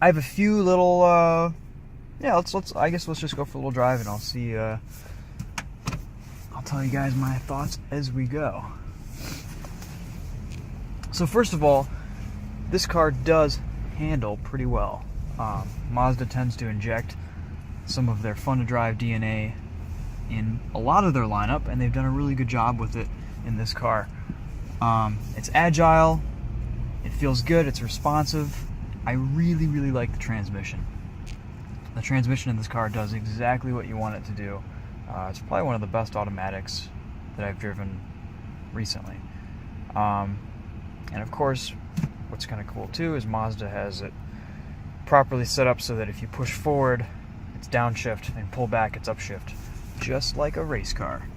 I have a few little, I guess let's just go for a little drive, and I'll see, I'll tell you guys my thoughts as we go. So first of all, this car does handle pretty well. Mazda tends to inject some of their fun to drive DNA in a lot of their lineup, and they've done a really good job with it in this car. It's agile, it feels good, it's responsive. I really, really like the transmission. The transmission in this car does exactly what you want it to do. It's probably one of the best automatics that I've driven recently. And of course, what's kind of cool too is Mazda has it properly set up so that if you push forward, it's downshift, and pull back, it's upshift, just like a race car.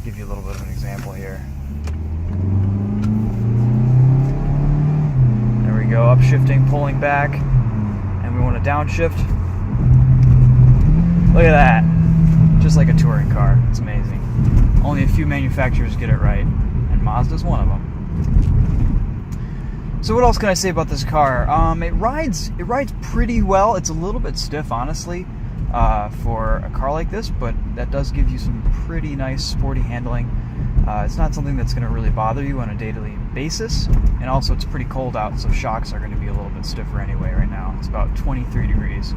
Give you a little bit of an example here. There we go, upshifting, pulling back, and we want to downshift. Look at that, just like a touring car. It's amazing. Only a few manufacturers get it right, and Mazda's one of them. So what else can I say about this car? It rides pretty well. It's a little bit stiff, honestly, for a car like this, but that does give you some pretty nice sporty handling. It's not something that's going to really bother you on a daily basis, and also it's pretty cold out, so shocks are going to be a little bit stiffer anyway right now. It's about 23 degrees.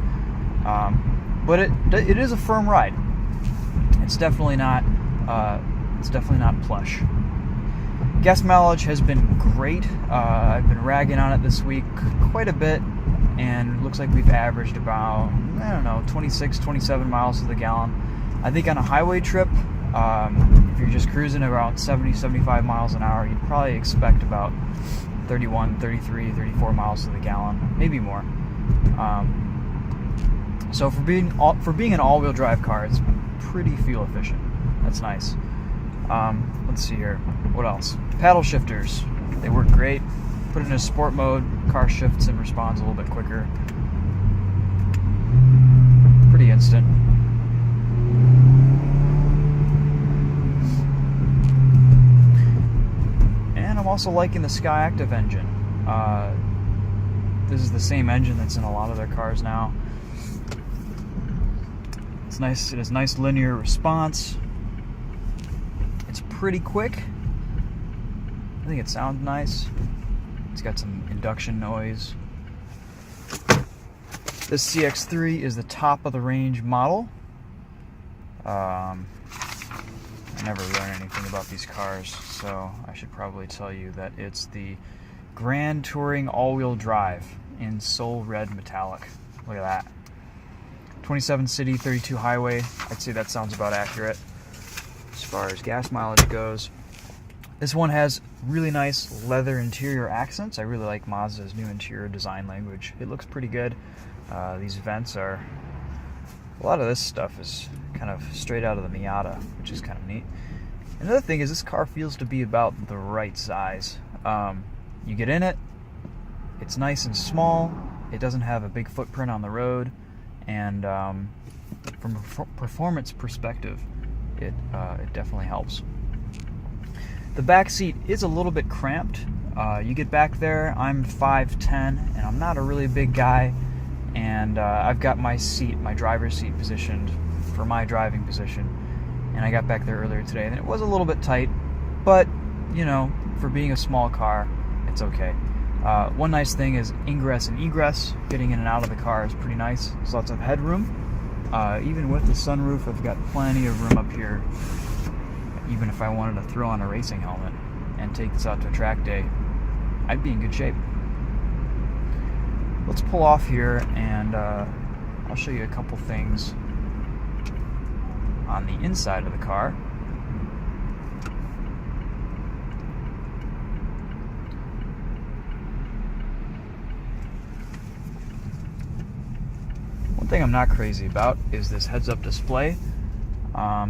But it is a firm ride. It's definitely not plush. Gas mileage has been great. I've been ragging on it this week quite a bit, and it looks like we've averaged about, 26, 27 miles to the gallon. I think on a highway trip, if you're just cruising around 70, 75 miles an hour, you'd probably expect about 31, 33, 34 miles to the gallon, maybe more. So for being an all-wheel drive car, it's pretty fuel efficient. That's nice. Let's see here. What else? Paddle shifters. They work great. Put it in a sport mode, car shifts and responds a little bit quicker. Pretty instant. And I'm also liking the Skyactiv engine. This is the same engine that's in a lot of their cars now. It's nice. It has nice linear response. It's pretty quick. I think it sounds nice. It's got some induction noise. This CX-3 is the top of the range model. I never learn anything about these cars, so I should probably tell you that it's the Grand Touring all-wheel drive in Soul Red Metallic. Look at that. 27 city, 32 highway. I'd say that sounds about accurate as far as gas mileage goes. This one has really nice leather interior accents. I really like Mazda's new interior design language. It looks pretty good. These vents are... A lot of this stuff is kind of straight out of the Miata, which is kind of neat. Another thing is this car feels to be about the right size. You get in it, it's nice and small, it doesn't have a big footprint on the road, and from a performance perspective, it definitely helps. The back seat is a little bit cramped. You get back there, I'm 5'10", and I'm not a really big guy, and I've got my seat, my driver's seat positioned for my driving position, and I got back there earlier today, and it was a little bit tight, but, you know, for being a small car, it's okay. One nice thing is ingress and egress. Getting in and out of the car is pretty nice. There's lots of headroom. Even with the sunroof, I've got plenty of room up here. Even if I wanted to throw on a racing helmet and take this out to a track day, I'd be in good shape. Let's pull off here, and I'll show you a couple things on the inside of the car. One thing I'm not crazy about is this heads-up display. I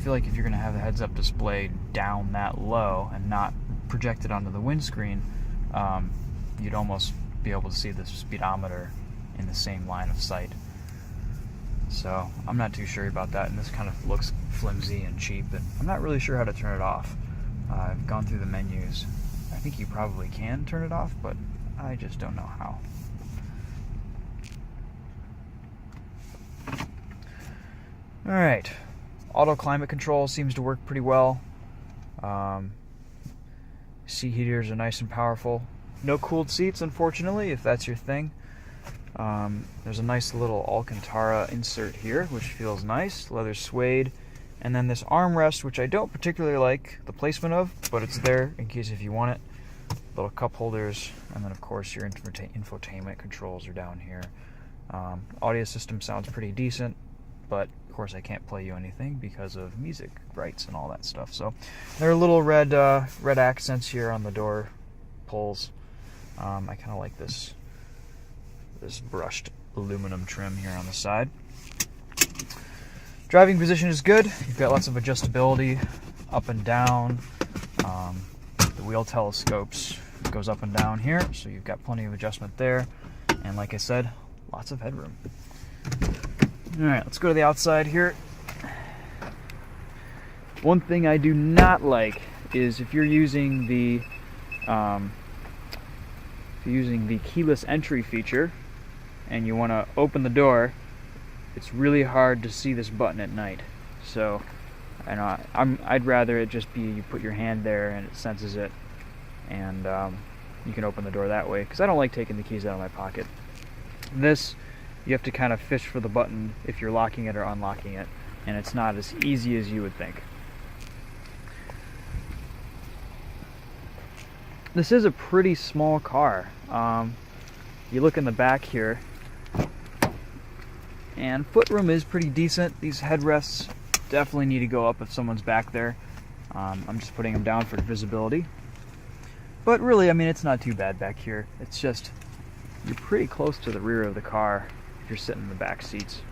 feel like if you're going to have the heads-up display down that low and not projected onto the windscreen, you'd almost be able to see the speedometer in the same line of sight. So I'm not too sure about that, and this kind of looks flimsy and cheap, and I'm not really sure how to turn it off. I've gone through the menus. I think you probably can turn it off, but I just don't know how. Alright, auto climate control seems to work pretty well. Seat heaters are nice and powerful. No cooled seats, unfortunately, if that's your thing. There's a nice little Alcantara insert here, which feels nice. Leather suede. And then this armrest, which I don't particularly like the placement of, but it's there in case if you want it. Little cup holders, and then of course your infotainment controls are down here. Audio system sounds pretty decent, but of course I can't play you anything because of music rights and all that stuff. So there are little red accents here on the door pulls. I kind of like this brushed aluminum trim here on the side. Driving position is good. You've got lots of adjustability up and down. The wheel telescopes goes up and down here, so you've got plenty of adjustment there. And like I said, lots of headroom. Alright, let's go to the outside here. One thing I do not like is if you're using the keyless entry feature and you want to open the door, it's really hard to see this button at night. So I'd rather it just be you put your hand there and it senses it, and you can open the door that way, because I don't like taking the keys out of my pocket. This, you have to kind of fish for the button if you're locking it or unlocking it, and it's not as easy as you would think. This is a pretty small car. You look in the back here, and footroom is pretty decent. These headrests definitely need to go up if someone's back there. I'm just putting them down for visibility. But really, I mean, it's not too bad back here. It's just, you're pretty close to the rear of the car if you're sitting in the back seats.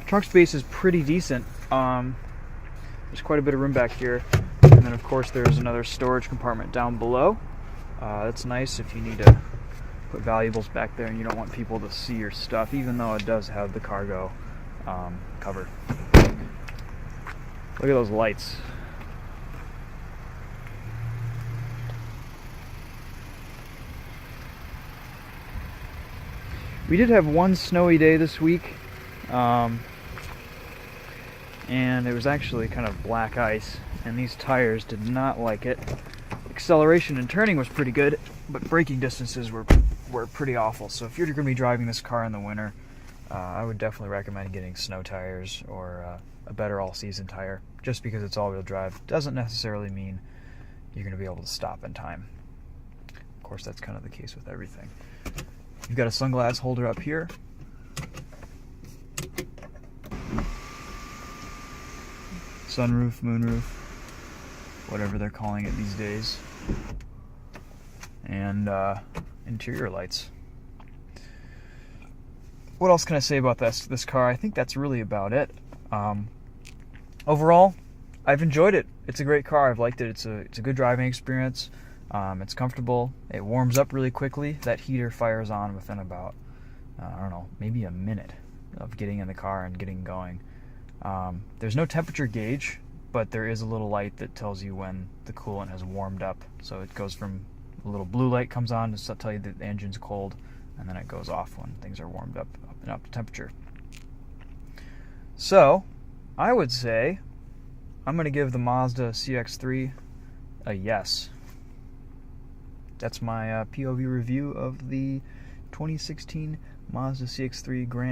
Trunk space is pretty decent. There's quite a bit of room back here. And then of course there's another storage compartment down below. That's nice if you need to put valuables back there and you don't want people to see your stuff, even though it does have the cargo cover. Look at those lights. We did have one snowy day this week, and it was actually kind of black ice, and these tires did not like it. Acceleration and turning was pretty good, but braking distances were pretty awful. So if you're going to be driving this car in the winter, I would definitely recommend getting snow tires or a better all-season tire. Just because it's all-wheel drive doesn't necessarily mean you're going to be able to stop in time. Of course, that's kind of the case with everything. You've got a sunglass holder up here. Sunroof, moonroof, whatever they're calling it these days. And interior lights. What else can I say about this car? I think that's really about it. Overall, I've enjoyed it. It's a great car. I've liked it. It's a good driving experience. It's comfortable. It warms up really quickly. That heater fires on within about, I don't know, maybe a minute of getting in the car and getting going. There's no temperature gauge, but there is a little light that tells you when the coolant has warmed up. So it goes from a little blue light comes on to tell you that the engine's cold, and then it goes off when things are warmed up to temperature. So I would say I'm going to give the Mazda CX-3 a yes. That's my POV review of the 2016 Mazda CX-3 Grand